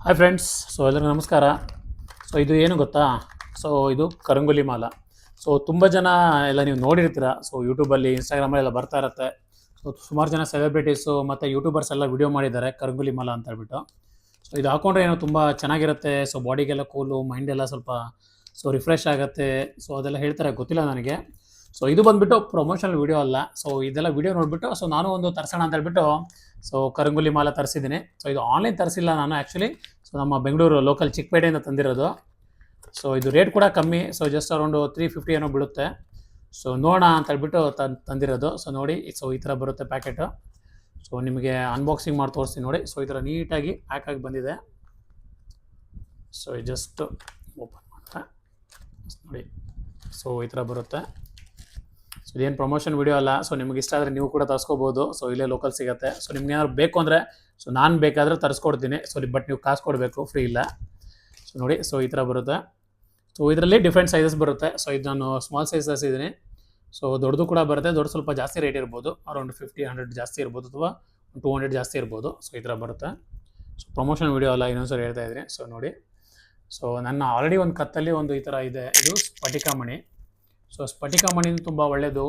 Hi friends. ಎಲ್ಲರಿಗೂ ನಮಸ್ಕಾರ. ಇದು ಏನು ಗೊತ್ತಾ? ಇದು ಕರಂಗುಲಿ ಮಾಲ. ತುಂಬ ಜನ ಎಲ್ಲ ನೀವು ನೋಡಿರ್ತೀರ. ಯೂಟ್ಯೂಬಲ್ಲಿ, ಇನ್ಸ್ಟಾಗ್ರಾಮಲ್ಲೆಲ್ಲ ಬರ್ತಾ ಇರುತ್ತೆ. ಸುಮಾರು ಜನ ಸೆಲೆಬ್ರಿಟೀಸು ಮತ್ತು ಯೂಟ್ಯೂಬರ್ಸ್ ಎಲ್ಲ ವಿಡಿಯೋ ಮಾಡಿದ್ದಾರೆ ಕರಂಗುಲಿ ಮಾಲ ಅಂತ ಹೇಳ್ಬಿಟ್ಟು. ಇದು ಹಾಕೊಂಡ್ರೆ ಏನೋ ತುಂಬ ಚೆನ್ನಾಗಿರುತ್ತೆ. ಬಾಡಿಗೆಲ್ಲ ಕೂಲು, ಮೈಂಡೆಲ್ಲ ಸ್ವಲ್ಪ ರಿಫ್ರೆಶ್ ಆಗುತ್ತೆ. ಅದೆಲ್ಲ ಹೇಳ್ತಾರೆ, ಗೊತ್ತಿಲ್ಲ ನನಗೆ. ಇದು ಬಂದುಬಿಟ್ಟು ಪ್ರಮೋಷನಲ್ ವಿಡಿಯೋ ಅಲ್ಲ. ಇದೆಲ್ಲ ವಿಡಿಯೋ ನೋಡಿಬಿಟ್ಟು ನಾನು ಒಂದು ತರಿಸೋಣ ಅಂತ ಹೇಳ್ಬಿಟ್ಟು ಕರಂಗುಲಿ ಮಾಲ ತರಿಸಿದ್ದೀನಿ. ಇದು ಆನ್ಲೈನ್ ತರಿಸಿಲ್ಲ ನಾನು ಆ್ಯಕ್ಚುಲಿ. ನಮ್ಮ ಬೆಂಗಳೂರು ಲೋಕಲ್ ಚಿಕ್ಕಪೇಟೆಯಿಂದ ತಂದಿರೋದು. ಇದು ರೇಟ್ ಕೂಡ ಕಮ್ಮಿ. ಜಸ್ಟ್ ಅರೌಂಡು 350 ಏನೋ ಬೀಳುತ್ತೆ. ನೋಡೋಣ ಅಂತ ಹೇಳ್ಬಿಟ್ಟು ತಂದಿರೋದು. ನೋಡಿ, ಈ ಥರ ಬರುತ್ತೆ ಪ್ಯಾಕೆಟು. ನಿಮಗೆ ಅನ್ಬಾಕ್ಸಿಂಗ್ ಮಾಡಿ ತೋರಿಸ್ತೀನಿ ನೋಡಿ. ಈ ಥರ ನೀಟಾಗಿ ಪ್ಯಾಕಾಗಿ ಬಂದಿದೆ. ಜಸ್ಟ್ ಓಪನ್ ಮಾಡ್ತಾ ನೋಡಿ. ಈ ಥರ ಬರುತ್ತೆ. ಇದೇನು ಪ್ರಮೋಷನ್ ವಿಡಿಯೋ ಅಲ್ಲ. ನಿಮ್ಗೆ ಇಷ್ಟ ಆದರೆ ನೀವು ಕೂಡ ತರಿಸ್ಕೋಬೋದು. ಇಲ್ಲೇ ಲೋಕಲ್ ಸಿಗುತ್ತೆ. ನಿಮ್ಗೆ ಏನಾದ್ರು ಬೇಕು ಅಂದರೆ ನಾನು ಬೇಕಾದರೆ ತರಿಸ್ಕೊಡ್ತೀನಿ. ಬಟ್ ನೀವು ಕಾಸು ಕೊಡಬೇಕು, ಫ್ರೀ ಇಲ್ಲ. ನೋಡಿ, ಈ ಥರ ಬರುತ್ತೆ. ಇದರಲ್ಲಿ ಡಿಫ್ರೆಂಟ್ ಸೈಜಸ್ ಬರುತ್ತೆ. ಇದು ನಾನು ಸ್ಮಾಲ್ ಸೈಜ್ ತರಿಸಿದ್ದೀನಿ. ದೊಡ್ಡದು ಕೂಡ ಬರುತ್ತೆ. ದೊಡ್ಡ ಸ್ವಲ್ಪ ಜಾಸ್ತಿ ರೇಟ್ ಇರ್ಬೋದು, ಅರೌಂಡ್ 50-100 ಜಾಸ್ತಿ ಇರ್ಬೋದು, ಅಥವಾ 200 ಜಾಸ್ತಿ ಇರ್ಬೋದು. ಈ ಥರ ಬರುತ್ತೆ. ಪ್ರಮೋಷನ್ ವಿಡಿಯೋ ಅಲ್ಲ, ಇನ್ನೊಂದ್ಸರಿ ಹೇಳ್ತಾ ಇದ್ದೀನಿ. ನೋಡಿ, ನನ್ನ ಆಲ್ರೆಡಿ ಒಂದು ಕತ್ತಲ್ಲಿ ಒಂದು ಈ ಥರ ಇದೆ. ಇದು ಸ್ಫಟಿಕ ಮಣಿ. ಸ್ಫಟಿಕ ಮಣಿ ತುಂಬ ಒಳ್ಳೆಯದು.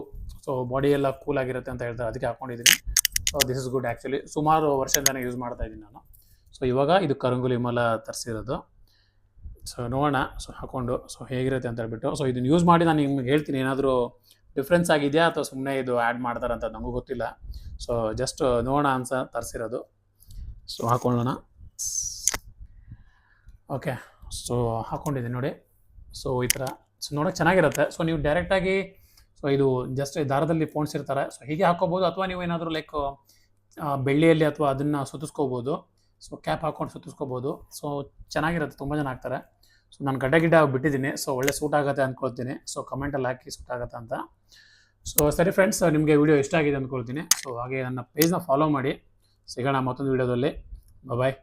ಬಾಡಿ ಎಲ್ಲ ಕೂಲ್ ಆಗಿರುತ್ತೆ ಅಂತ ಹೇಳ್ತಾರೆ, ಅದಕ್ಕೆ ಹಾಕ್ಕೊಂಡಿದ್ದೀನಿ. This is good actually. ಸುಮಾರು ವರ್ಷದಿಂದನೇ ಯೂಸ್ ಮಾಡ್ತಾ ಇದ್ದೀನಿ ನಾನು. ಇವಾಗ ಇದು ಕರಂಗುಲಿ ಮಾಲ ತರಿಸಿರೋದು. ನೋಡೋಣ ಹಾಕ್ಕೊಂಡು ಹೇಗಿರುತ್ತೆ ಅಂತ ಹೇಳ್ಬಿಟ್ಟು. ಇದನ್ನು ಯೂಸ್ ಮಾಡಿ ನಾನು ನಿಮ್ಗೆ ಹೇಳ್ತೀನಿ, ಏನಾದರೂ ಡಿಫ್ರೆನ್ಸ್ ಆಗಿದೆಯಾ ಅಥವಾ ಸುಮ್ಮನೆ ಇದು ಆ್ಯಡ್ ಮಾಡ್ತಾರೆ ಅಂತ ನನಗೂ ಗೊತ್ತಿಲ್ಲ. ಜಸ್ಟ್ ನೋಡೋಣ ಅಂತ ತರಿಸಿರೋದು. ಹಾಕ್ಕೊಳ್ಳೋಣ. ಓಕೆ, ಹಾಕ್ಕೊಂಡಿದ್ದೀನಿ ನೋಡಿ. ಈ ಥರ ನೋಡೋಕೆ ಚೆನ್ನಾಗಿರುತ್ತೆ. ನೀವು ಡೈರೆಕ್ಟಾಗಿ ಇದು ಜಸ್ಟ್ ದಾರದಲ್ಲಿ ಪೋಣಿಸಿರ್ತಾರೆ. ಹೀಗೆ ಹಾಕ್ಕೋಬೋದು, ಅಥವಾ ನೀವು ಏನಾದರೂ ಲೈಕ್ ಬೆಳ್ಳಿಯಲ್ಲಿ ಅಥವಾ ಅದನ್ನು ಸುತ್ತಿಸ್ಕೋಬೋದು. ಕ್ಯಾಪ್ ಹಾಕ್ಕೊಂಡು ಸುತ್ತಿಸ್ಕೋಬೋದು. ಚೆನ್ನಾಗಿರುತ್ತೆ. ತುಂಬ ಜನ ಹಾಕ್ತಾರೆ. ನಾನು ಗಡ್ಡ ಬಿಟ್ಟಿದ್ದೀನಿ. ಒಳ್ಳೆ ಸೂಟ್ ಆಗುತ್ತೆ ಅಂದ್ಕೊಳ್ತೀನಿ. ಕಮೆಂಟಲ್ಲಿ ಹಾಕಿ ಸೂಟ್ ಆಗುತ್ತೆ ಅಂತ. ಸರಿ ಫ್ರೆಂಡ್ಸ್, ನಿಮಗೆ ವಿಡಿಯೋ ಇಷ್ಟ ಆಗಿದೆ ಅಂದ್ಕೊಳ್ತೀನಿ. ಹಾಗೆ ನನ್ನ ಪೇಜ್ನ ಫಾಲೋ ಮಾಡಿ. ಸಿಗೋಣ ಮತ್ತೊಂದು ವಿಡಿಯೋದಲ್ಲಿ. ಬಾಯ್.